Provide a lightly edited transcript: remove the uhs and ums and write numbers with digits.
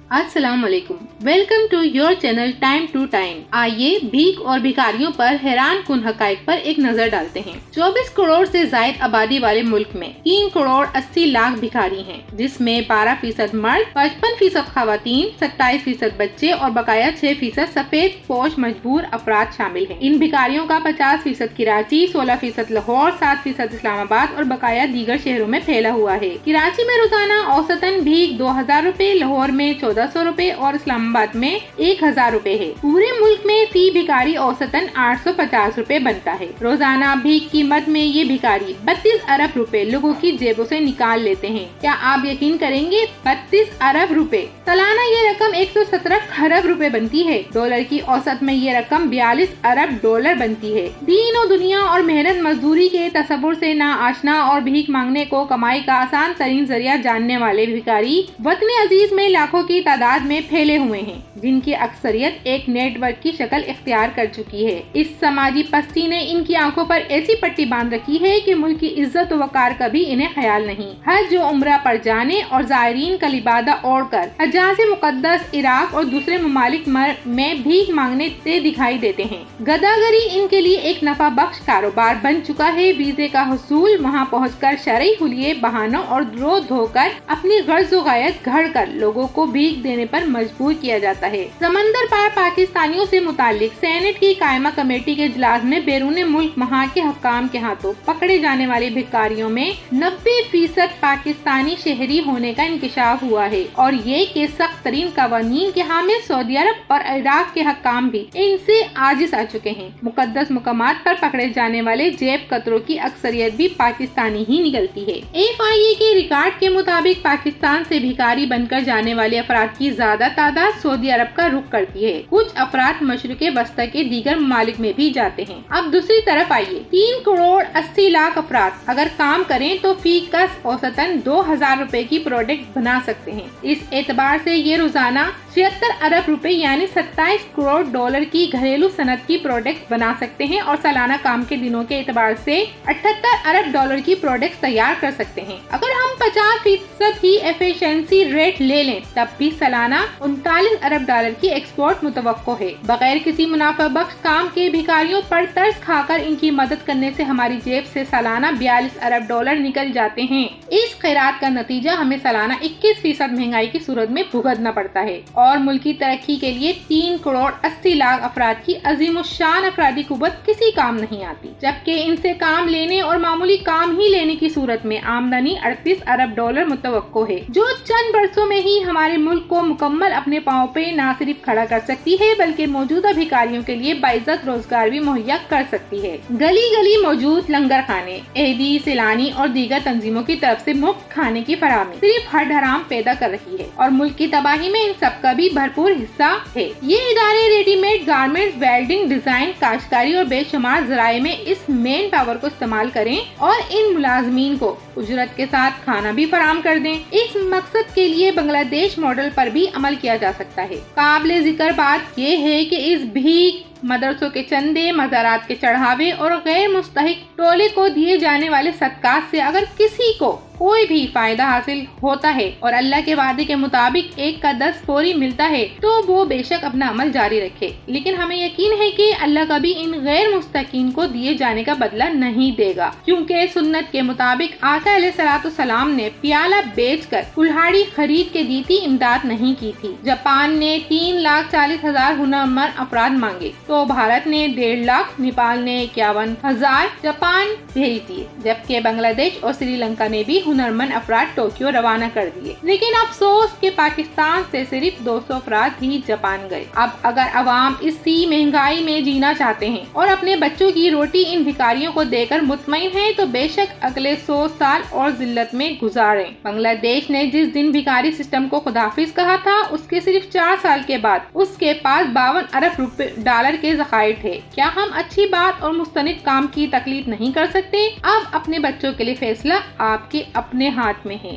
अस्सलाम वालेकुम, welcome to your channel time to time. आइए भीख और भिखारियों पर हैरान कुन हकाइक पर एक नजर डालते हैं। 24 करोड़ से जायद आबादी वाले मुल्क में 3 करोड़ 80 लाख भिखारी हैं, जिसमें 12% मर्द, 55% खवातीन, 27% बच्चे और बकाया 6% सफेद पोश मजबूर अफराद शामिल हैं। इन भिखारियों का 50% कराची, 16% लाहौर, 7% इस्लामाबाद और बकाया दीगर शहरों में फैला हुआ है। कराची में रोजाना औसतन भीख 2000 रूपए, लाहौर में 1400 रूपए और इस्लामाबाद में 1000 रूपए है। पूरे मुल्क में फी भिखारी औसतन 850 रूपए बनता है। रोजाना भीख की मद में ये भिखारी 32 अरब रुपए लोगों की जेबों से निकाल लेते हैं। क्या आप यकीन करेंगे, 32 अरब रुपए। सालाना ये रकम 117 खरब रुपए बनती है। डॉलर की औसत में ये रकम 42 अरब डॉलर बनती है। दीन और दुनिया और मेहनत मजदूरी के तस्वुर से ना आशना और भीख मांगने को कमाई का आसान तरीन जरिया जानने वाले भिखारी वतन अजीज में लाखों की तादाद में फैले हुए हैं, जिनकी अक्सरियत एक नेटवर्क की शक्ल इख्तियार कर चुकी है। इस समाजी पस्ती ने इनकी आंखों पर ऐसी पट्टी बांध रखी है कि मुल्क की इज्जत और वकार का भी इन्हें ख्याल नहीं। हज जो उम्रा पर जाने और जायरीन का लिबादा ओढ़कर हजाज मुकद्दस इराक और दूसरे ममालिक में भीख मांगने से दिखाई देते हैं। गदागरी इनके लिए एक नफा बख्श कारोबार बन चुका है। वीजे का हुसूल, वहाँ पहुँचकर शरई हुलिये बहानों और रो धोकर अपनी गर्ज गायत घड़ कर लोगों को भीख देने पर मजबूर किया जाता है। समंदर पार पाकिस्तानियों से मुतालिक सेनेट की कायमा कमेटी के इजलास में बैरून मुल्क वहाँ के हुक्काम के हाथों पकड़े जाने वाले भिखारियों में 90% पाकिस्तानी शहरी होने का इंकशाफ हुआ है और ये के सख्त तरीन कवानीन के हामिल सऊदी अरब और इराक के हुक्काम भी इनसे आजिज आ चुके हैं। मुकद्दस मुकामात पर पकड़े जाने वाले जेब कतरों की अक्सरियत भी पाकिस्तानी ही निकलती है। FIA के रिकॉर्ड के मुताबिक पाकिस्तान से भिखारी बनकर जाने वाले अफराद की ज्यादा तादाद सऊदी अरब का रुख करती है। कुछ अफराद मशरिक़े वस्ता के दीगर ममालिक में भी जाते हैं। अब दूसरी तरफ आइए, 3 करोड़ 80 लाख अफराद अगर काम करें तो फी कस औसतन 2000 रूपए की प्रोडक्ट बना सकते हैं। इस एतबार से ये रोजाना 76 अरब रुपए यानी 27 करोड़ डॉलर की घरेलू सनत की प्रोडक्ट बना सकते हैं और सालाना काम के दिनों के एतबार से 78 अरब डॉलर की प्रोडक्ट तैयार कर सकते हैं। अगर हम 50% ही एफिशिएंसी रेट ले लें तब भी सालाना 39 अरब डॉलर की एक्सपोर्ट मुतवक्को है। बगैर किसी मुनाफा बख्श काम के भिखारियों पर तरस खाकर इनकी मदद करने से हमारी जेब से सालाना 42 अरब डॉलर निकल जाते हैं। इस खैरात का नतीजा हमें सालाना 21% महंगाई की सूरत में भुगतना पड़ता है और मुल्क की तरक्की के लिए 3 करोड़ 80 लाख अफराद की अजीमुशान अफरादी कुव्वत किसी काम नहीं आती, जबकि इनसे काम लेने और मामूली काम ही लेने की सूरत में आमदनी 38 अरब डॉलर मुतवक्को है, जो चंद बरसों में ही हमारे मुल्क को मुकम्मल अपने पाँव पे न सिर्फ खड़ा कर सकती है बल्कि मौजूदा भिखारियों के लिए बाइज्जत रोजगार भी मुहैया कर सकती है। गली गली मौजूद लंगर खाने, एहदी, सैलानी और दीगर तंजीमों की तरफ से मुफ्त खाने की फराहमी सिर्फ हड हराम पैदा कर रही है और मुल्क की तबाही में इन सब का भी भरपूर हिस्सा है। ये इदारे रेडीमेड गारमेंट्स, वेल्डिंग, डिजाइन, काश्तकारी और बेशुमार जराए में इस मेन पावर को इस्तेमाल करें और इन मुलाजमीन को उजरत के साथ खाना भी फराहम कर दें। इस मकसद के लिए बांग्लादेश मॉडल पर भी अमल किया जा सकता है। काबिले जिक्र बात यह है कि इस भीख, मदरसों के चंदे, मज़ारात के चढ़ावे और गैर मुस्तहिक टोले को दिए जाने वाले सदकात से अगर किसी को कोई भी फायदा हासिल होता है और अल्लाह के वादे के मुताबिक 1 का 10 फौरी मिलता है तो वो बेशक अपना अमल जारी रखे, लेकिन हमें यकीन है कि अल्लाह कभी इन गैर मुस्तकीन को दिए जाने का बदला नहीं देगा, क्योंकि सुन्नत के मुताबिक आका अलैहिस्सलाम ने प्याला बेचकर कुल्हाड़ी खरीद के दी थी, इमदाद नहीं की थी। जापान ने 3,40,000 हुनरमंद अफराद मांगे तो भारत ने 1.5 लाख, नेपाल ने 51,000 जापान भेज दिए, जबकि बांग्लादेश और श्रीलंका ने भी हुनरमंद अफराद टोक्यो रवाना कर दिए। लेकिन अफसोस के पाकिस्तान से सिर्फ 200 अफराद ही जापान गए। अब अगर अवाम इसी महंगाई में जीना चाहते हैं और अपने बच्चों की रोटी इन भिखारियों को देकर मुतमईन हैं तो बेशक अगले 100 साल और जिल्लत में गुजारें। बांग्लादेश ने जिस दिन भिखारी सिस्टम को खुदाफिज कहा था उसके सिर्फ 4 साल के बाद उसके पास 52 अरब डॉलर के ज़खायर थे। क्या हम अच्छी बात और मुस्तनिद काम की तकलीफ नहीं कर सकते? अब अपने बच्चों के लिए फैसला आपके अपने हाथ में है।